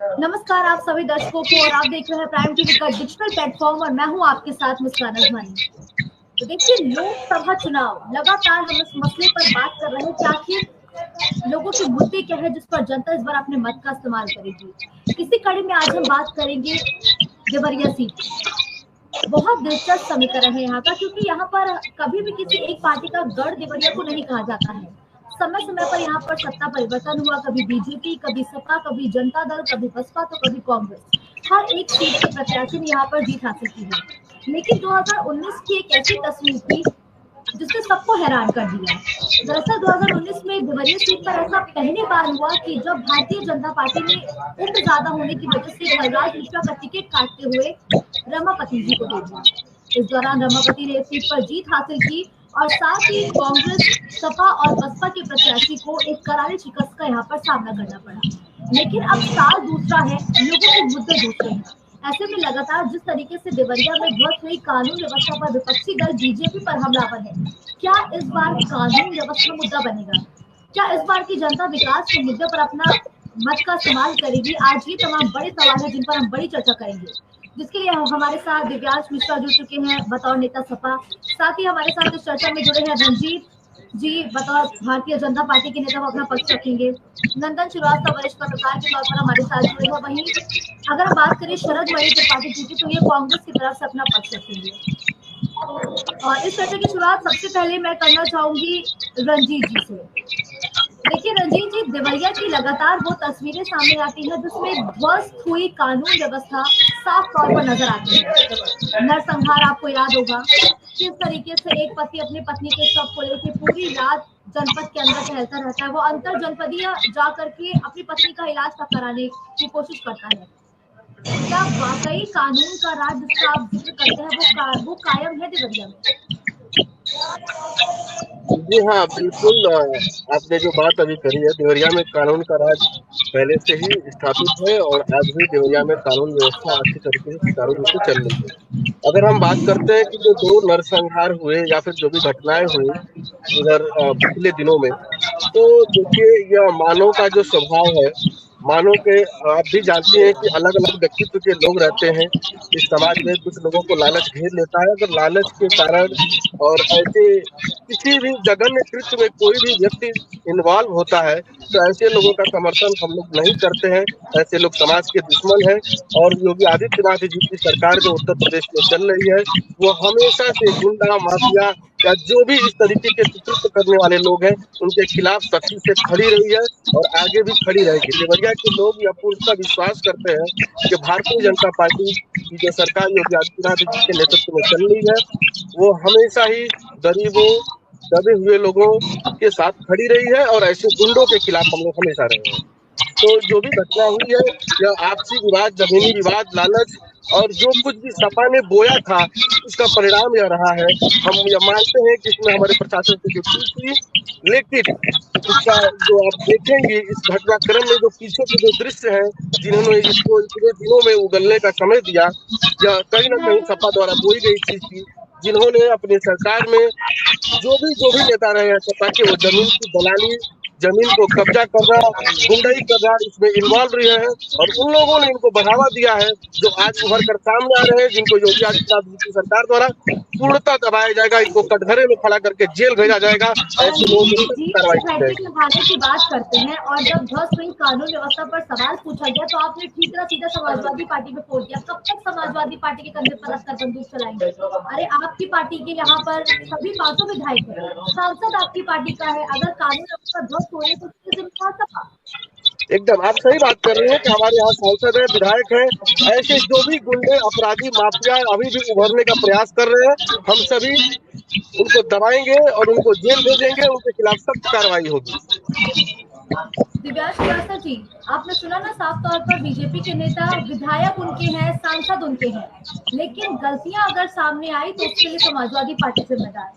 नमस्कार आप सभी दर्शकों को, और आप देख रहे हैं प्राइम टीवी का डिजिटल प्लेटफॉर्म, और मैं हूं आपके साथ मुस्कान अजमानी। तो देखिए, लोकसभा चुनाव लगातार हम इस मसले पर बात कर रहे हैं कि आखिर लोगों के मुद्दे क्या है जिस पर जनता इस बार अपने मत का इस्तेमाल करेगी। इसी कड़ी में आज हम बात करेंगे देवरिया सीट की। बहुत दिलचस्प समीकरण है यहाँ का, क्योंकि यहाँ पर कभी भी किसी एक पार्टी का गढ़ देवरिया को नहीं कहा जाता है। समय समय पर यहाँ पर सत्ता परिवर्तन हुआ, कभी बीजेपी, कभी सपा, कभी जनता दल, कभी बसपा, तो कभी कांग्रेस। हर एक सीट के प्रत्याशी ने यहाँ पर जीत हासिल की है। लेकिन 2019 की एक ऐसी तस्वीर थी जिसने सबको हैरान कर दिया। दरअसल 2019 में देवरिया सीट पर ऐसा पहली बार हुआ कि जब भारतीय जनता पार्टी ने उम्र ज्यादा होने की वजह से कलराज मिश्रा का टिकट काटते हुए रमापति जी को दे दिया। इस दौरान रमापति ने इस सीट पर जीत हासिल की, और साथ ही कांग्रेस, सपा और बसपा के प्रत्याशी को एक करारी शिकस्त का यहाँ पर सामना करना पड़ा। लेकिन अब साल दूसरा है, लोगों के मुद्दे दूसरे हैं। ऐसे में लगातार जिस तरीके से देवरिया में ध्वस्त हुई कानून व्यवस्था पर विपक्षी दल बीजेपी पर हमलावर है, क्या इस बार कानून व्यवस्था मुद्दा बनेगा? क्या इस बार की जनता विकास के मुद्दे पर अपना मत का इस्तेमाल करेगी? आज ये तमाम बड़े सवाल है जिन पर हम बड़ी चर्चा करेंगे, जिसके लिए हमारे साथ दिव्यांश मिश्रा जुड़ चुके हैं बतौर नेता सपा। साथ ही हमारे साथ इस चर्चा में जुड़े हैं रंजीत जी, बतौर भारतीय जनता पार्टी के नेता, वो अपना पक्ष रखेंगे। नंदन श्रीवास्तव वरिष्ठ पत्रकार के तौर पर हमारे साथ जुड़े हैं। वहीं अगर हम बात करें शरद मणि त्रिपाठी जी की, तो ये कांग्रेस की तरफ से अपना पक्ष रखेंगे। और इस चर्चा की शुरुआत सबसे पहले मैं करना चाहूंगी रंजीत जी से। देखिए रंजीत जी, देवरिया की लगातार वो तस्वीरें सामने आती हैं जिसमें ध्वस्त हुई कानून व्यवस्था साफ तौर पर नजर आती है। नरसंहार आपको याद होगा, किस तरीके से एक पति अपनी पत्नी के शव को लेकर पूरी रात जनपद के अंदर टहलता रहता है। वो अंतर जनपदीय जा करके अपनी पत्नी का इलाज कराने की कोशिश करता है। क्या वाकई कानून का राज जिसका आप जिक्र करते हैं वो कायम है देवरिया में? जी हाँ, बिल्कुल। आपने जो बात अभी करी है, देवरिया में कानून का राज पहले से ही स्थापित है और आज भी देवरिया में कानून व्यवस्था अच्छी तरीके से सुचारू रूप से चल रही है। अगर हम बात करते हैं कि जो दो नरसंहार हुए या फिर जो भी घटनाएं हुई इधर पिछले दिनों में, तो देखिए यह मानव का जो स्वभाव है, मानव के आप भी जानते हैं कि अलग अलग व्यक्तित्व के लोग रहते हैं इस समाज में। कुछ लोगों को लालच घेर लेता है, अगर लालच के कारण और ऐसे किसी भी जघन्य कृत्य में कोई भी व्यक्ति इन्वॉल्व होता है, तो ऐसे लोगों का समर्थन हम लोग नहीं करते हैं। ऐसे लोग समाज के दुश्मन हैं। और योगी आदित्यनाथ जी की सरकार जो उत्तर प्रदेश में चल रही है, वो हमेशा से गुंडा माफिया या जो भी इस तरीके के कृत्य करने वाले लोग हैं, उनके खिलाफ सख्ती से खड़ी रही है और आगे भी खड़ी रहेगी। देवरिया के लोग यह पूर्णतः विश्वास करते हैं कि भारतीय जनता पार्टी की जो सरकार योगी आदित्यनाथ जी के नेतृत्व में चल रही है, वो हमेशा ही गरीबों, दबे हुए लोगों के साथ खड़ी रही है और ऐसे गुंडों के खिलाफ हम लोग हमेशा रहे हैं। तो जो भी घटना हुई है, यह आपसी विवाद, जमीनी विवाद, लालच और जो कुछ भी सपा ने बोया था, उसका परिणाम यह रहा है। हम यह मानते हैं कि इसमें हमारे प्रशासन से जो चूक हुई, लेकिन इसका जो आप देखेंगे इस घटनाक्रम में जो पीछे के जो दृश्य हैं, जिन्होंने इसको इतने दिनों में उगलने का समय दिया, यह कहीं ना कहीं सपा द्वारा बोई गई चीज थी। जिन्होंने अपनी सरकार में जो भी नेता रहे हैं सपा के, वो जमीन की दलाली, जमीन को कब्जा करना, गुंडई करना, इसमें इन्वॉल्व रहे हैं और उन लोगों ने इनको बढ़ावा दिया है, जो आज उभर कर सामने आ रहे हैं, जिनको योगी आदित्यनाथ जी की सरकार द्वारा पूर्णतः दबाया जाएगा, इनको कटघरे में खड़ा करके जेल भेजा जाएगा। ऐसे लोगों की रंजीत जी, कार्रवाई की नैतिक जाएगी। निभाने की बात करते हैं, और जब ध्वस्त हुई कानून व्यवस्था पर सवाल पूछा गया तो आपने ठीक सीधा समाजवादी पार्टी पे फोड़ दिया। कब तक समाजवादी पार्टी के कंधे पर रखकर बंदूक चलाएंगे? अरे आपकी पार्टी के यहाँ पर सभी 500 विधायक है, सांसद आपकी पार्टी का है। अगर कानून व्यवस्था ध्वस्त हो रही है तो उसकी जिम्मेदार सपा। एकदम आप सही बात कर रहे हैं कि हमारे यहाँ सांसद है, विधायक है। ऐसे जो भी गुंडे, अपराधी, माफिया अभी भी उभरने का प्रयास कर रहे हैं, हम सभी उनको दबाएंगे और उनको जेल भेजेंगे, उनके खिलाफ सख्त कार्रवाई होगी। दिव्यांश श्रीवास्तव जी, आपने सुना ना, साफ तौर पर बीजेपी के नेता, विधायक उनके हैं, सांसद उनके हैं, लेकिन गलतियां अगर सामने आई तो उसके लिए समाजवादी पार्टी जिम्मेदार।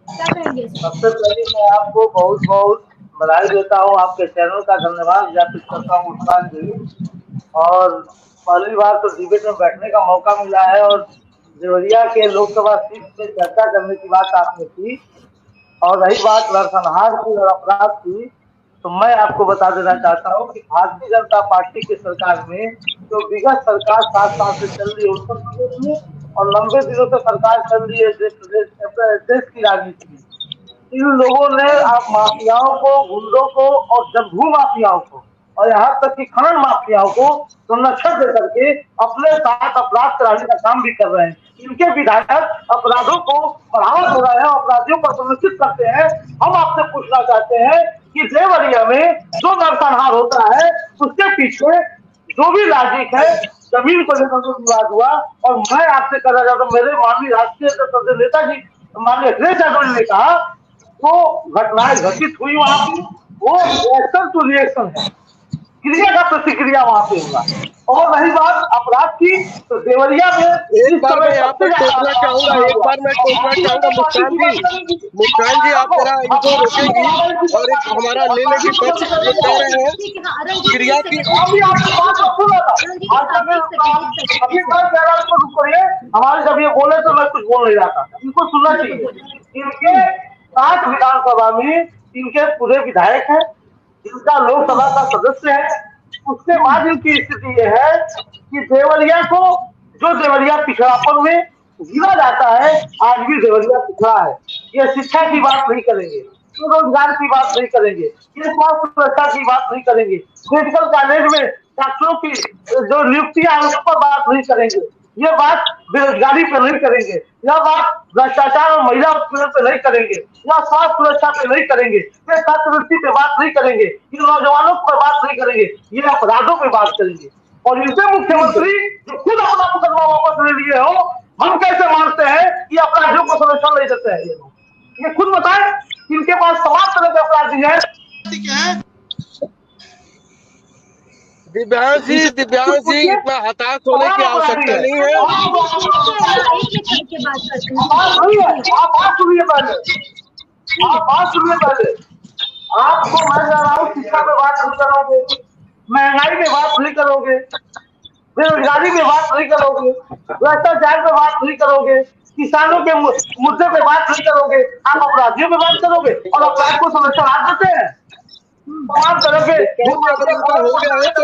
क्या कहेंगे इस पर? सबसे पहले मैं आपको बहुत बहुत बधाई देता हूँ, आपके चैनल का धन्यवाद ज्ञापित करता हूँ मुस्कान जी। और पहली बार तो डिबेट में बैठने का मौका मिला है, और देवरिया के लोकसभा सीट पे चर्चा करने की बात आपने की। और रही बात नरसंहार की और अपराध की, तो मैं आपको बता देना चाहता हूँ कि भारतीय जनता पार्टी की सरकार में जो विगत सरकार 7 साल से चल रही है उत्तर प्रदेश में, और लंबे दिनों से सरकार चल रही है देश की राजनीति में, इन लोगों ने आप माफियाओं को, गुंडों को और जगभू माफियाओं को और यहाँ तक कि खनन माफियाओं को संरक्षण दे करके अपने साथ अपराध कराने का काम भी कर रहे हैं। इनके विधायक अपराधों को बढ़ावा दे रहे हैं, अपराधियों को संरक्षित करते हैं। हम आपसे पूछना चाहते हैं कि देवरिया में जो नरसंहार होता है उसके पीछे जो भी लॉजिक है, जमीन को लेकर जो विवाद हुआ, और मैं आपसे कहना चाहता हूँ, मेरे माननीय राष्ट्रीय नेता जी माननीय अखिलेश यादव ने कहा तो घटनाएं घटित हुई वहां की, वो रिएक्शन टू रिएक्शन है, क्रिया का प्रतिक्रिया वहां पे हुआ। और रही बात अपराध की, तो देवरिया में एक बार मैं यहाँ पे टोकना चाहूंगा, मुस्कान जी आप जरा इनको रोकेंगी, और एक हमारा लेने की पक्ष ये कह रहे हैं क्रिया की। हमारे जब ये बोले तो मैं कुछ बोल नहीं रहा था, इनको सुनना चाहिए। इनके 7 विधानसभा में इनके पूरे विधायक हैं, इनका लोकसभा का सदस्य है। उसके बाद इनकी स्थिति यह है कि देवरिया को, जो देवरिया पिछड़ापन में गिना जाता है, आज भी देवरिया पिछड़ा है। ये शिक्षा की बात नहीं करेंगे, रोजगार की बात नहीं करेंगे, ये स्वास्थ्य सुरक्षा की बात नहीं करेंगे, मेडिकल कॉलेज में डॉक्टरों की जो नियुक्तियां उस पर बात नहीं करेंगे, ये बात बेरोजगारी पर नहीं करेंगे, यह बात भ्रष्टाचार और महिला उत्पीड़न पे नहीं करेंगे, या स्वास्थ्य सुरक्षा पे नहीं करेंगे, ये छात्रवृत्ति पे बात नहीं करेंगे, इन नौजवानों पर बात नहीं करेंगे, ये अपराधों पे बात करेंगे। और इनसे मुख्यमंत्री जो खुद अपना मुकदमा वापस ले लिए हो, हम कैसे मानते हैं कि अपराधियों को संरक्षण नहीं देते हैं? ये खुद बताएं, इनके पास तमाम तरह के अपराधी है। दिव्यांश जी इतना हताश होने की आवश्यकता नहीं है। आप बात सुनिए पहले, आपको मैं जा रहा हूँ, शिक्षा पे बात नहीं करोगे, महंगाई पे बात नहीं करोगे, बेरोजगारी पे बात नहीं करोगे, भ्रष्टाचार पे बात नहीं करोगे, किसानों के मुद्दे पे बात नहीं करोगे, आप अपराधियों पे बात करोगे, और अपराध को संरक्षण आप देते हैं। तमाम तरह के हो गया है तो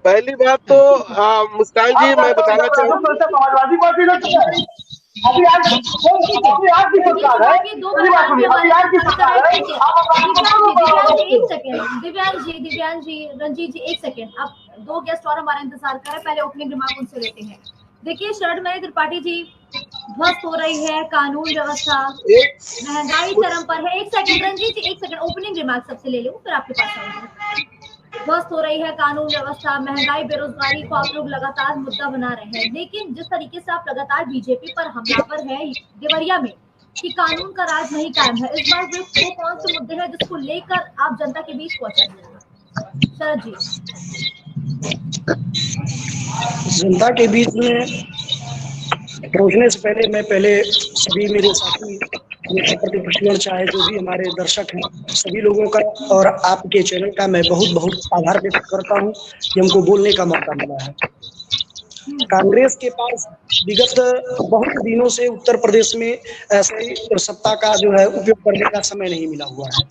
पहली बात तो मुस्कान जी मैं बताना चाहूँगा, समाजवादी पार्टी ने अभी आज की सरकार है, दिव्यांश जी, रंजीत जी, एक सेकेंड, आप 2 गेस्ट और हमारा इंतजार कर रहे हैं, पहले ओपनिंग रिमार्क उनसे लेते हैं। देखिए शरद मणि त्रिपाठी जी, ध्वस्त हो रही है कानून व्यवस्था, महंगाई चरम पर है। एक सेकंड रंजीत जी, एक सेकंड, ओपनिंग रिमार्क सबसे ले लूं फिर आपके पास आऊंगी। ध्वस्त हो रही है कानून व्यवस्था, महंगाई, बेरोजगारी को आप लोग लगातार मुद्दा बना रहे हैं, लेकिन जिस तरीके से आप लगातार बीजेपी पर हमलावर है देवरिया में कि कानून का राज नहीं कायम है, इस बार वो कौन से मुद्दे हैं जिसको लेकर आप जनता के बीच पहुंचे? शरद जी। जनता के बीच में पहुंचने से पहले मैं सभी मेरे साथी प्रतिपक्षगण चाहे जो भी हमारे दर्शक हैं, सभी लोगों का और आपके चैनल का मैं बहुत बहुत आभार व्यक्त करता हूं कि हमको बोलने का मौका मिला है। कांग्रेस के पास विगत बहुत दिनों से उत्तर प्रदेश में ऐसे सत्ता का जो है उपयोग करने का समय नहीं मिला हुआ है।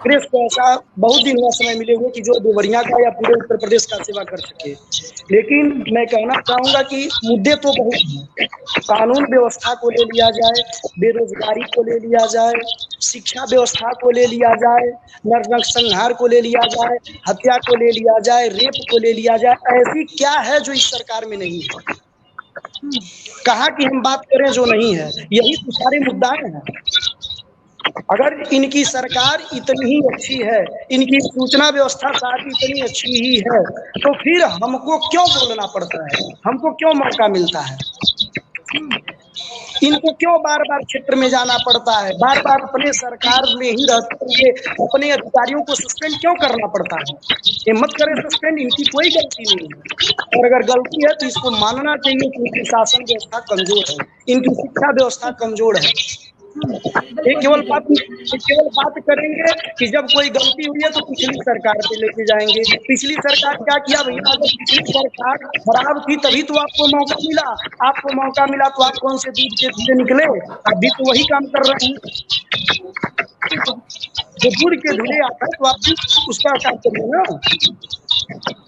कांग्रेस को ऐसा बहुत दिन हुआ समय मिले हुए कि जो देवरिया का या पूरे उत्तर प्रदेश का सेवा कर सके, लेकिन मैं कहना चाहूंगा कि मुद्दे तो बहुत हैं। कानून व्यवस्था को ले लिया जाए, बेरोजगारी को ले लिया जाए, शिक्षा व्यवस्था को ले लिया जाए, नरसंहार को ले लिया जाए, हत्या को ले लिया जाए, रेप को ले लिया जाए, ऐसी क्या है जो इस सरकार में नहीं है? कहा कि हम बात करें जो नहीं है, यही तो सारे मुद्दे हैं। अगर इनकी सरकार इतनी ही अच्छी है, इनकी सूचना व्यवस्था साथ इतनी अच्छी ही है, तो फिर हमको क्यों बोलना पड़ता है? हमको क्यों मौका मिलता है? इनको क्यों बार बार क्षेत्र में जाना पड़ता है? बार बार अपने सरकार में ही रहते हुए अपने अधिकारियों को सस्पेंड क्यों करना पड़ता है? हिम्मत करें सस्पेंड, इनकी कोई गलती नहीं है, और अगर गलती है तो इसको मानना चाहिए कि इनकी शासन व्यवस्था कमजोर है, इनकी शिक्षा व्यवस्था कमजोर है। ये केवल बात करेंगे कि जब कोई गलती हुई है तो पिछली सरकार पे लेके जाएंगे। पिछली सरकार क्या किया भैया? अगर पिछली सरकार खराब थी तभी तो आपको मौका मिला। आपको मौका मिला तो आप कौन से दूध के धुएं निकले? अभी तो वही काम कर रहे हैं। जो दूध के धुएं आता है तो आप भी उसका काम करिए ना।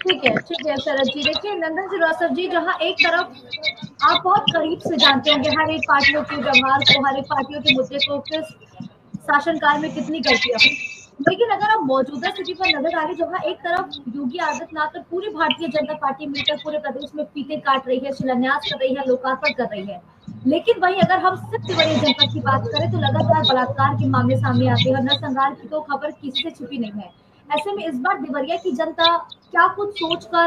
ठीक है शरद जी। देखिए नंदन श्रीवास्तव जी, जहाँ एक तरफ आप बहुत करीब से जानते होंगे हर एक पार्टियों के व्यवहार को, हर एक पार्टियों के मुद्दे को, किस शासनकाल में कितनी गलतियां हुई, लेकिन अगर आप मौजूदा स्थिति पर नजर डालें, जहाँ एक तरफ योगी आदित्यनाथ और पूरी भारतीय जनता पार्टी मिलकर पूरे प्रदेश में फीते काट रही है, शिलान्यास कर रही है, लोकार्पण कर रही है, लेकिन वहीं अगर हम सिर्फ देवरिया जनपद की बात करें तो लगातार बलात्कार के मामले सामने आते हैं। नरसंहार की तो खबर किसी से छुपी नहीं है। ऐसे में इस बार देवरिया की जनता क्या कुछ सोचकर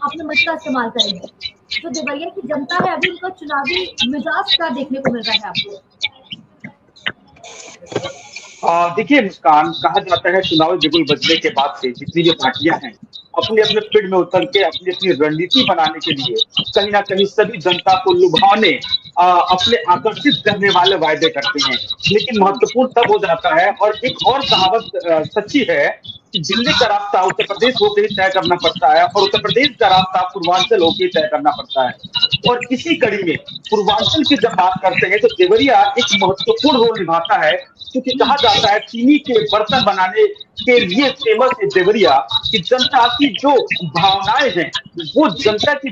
अपने मत का इस्तेमाल करेगी? जो देवरिया की जनता है अभी उनका चुनावी मिजाज क्या देखने को मिल रहा है आपको? देखिए मुस्कान, कहा जाता है चुनावी बिगुल बजने के बाद से जितनी भी पार्टियां हैं अपने अपने फील्ड में उतर के अपनी अपनी रणनीति बनाने के लिए कहीं ना कहीं सभी जनता को लुभाने अपने आकर्षित करने वाले वायदे करते हैं। लेकिन महत्वपूर्ण तब हो जाता है, और एक और कहावत सच्ची है कि दिल्ली का रास्ता उत्तर प्रदेश होकर ही तय करना पड़ता है और उत्तर प्रदेश का रास्ता पूर्वांचल होकर ही तय करना पड़ता है। और इसी कड़ी में पूर्वांचल की जब बात करते हैं तो देवरिया एक महत्वपूर्ण रोल निभाता है, क्योंकि कहा जाता है चीनी के बर्तन बनाने के लिए फेमस है देवरिया की जनता की जो भावनाएं हैं वो जनता की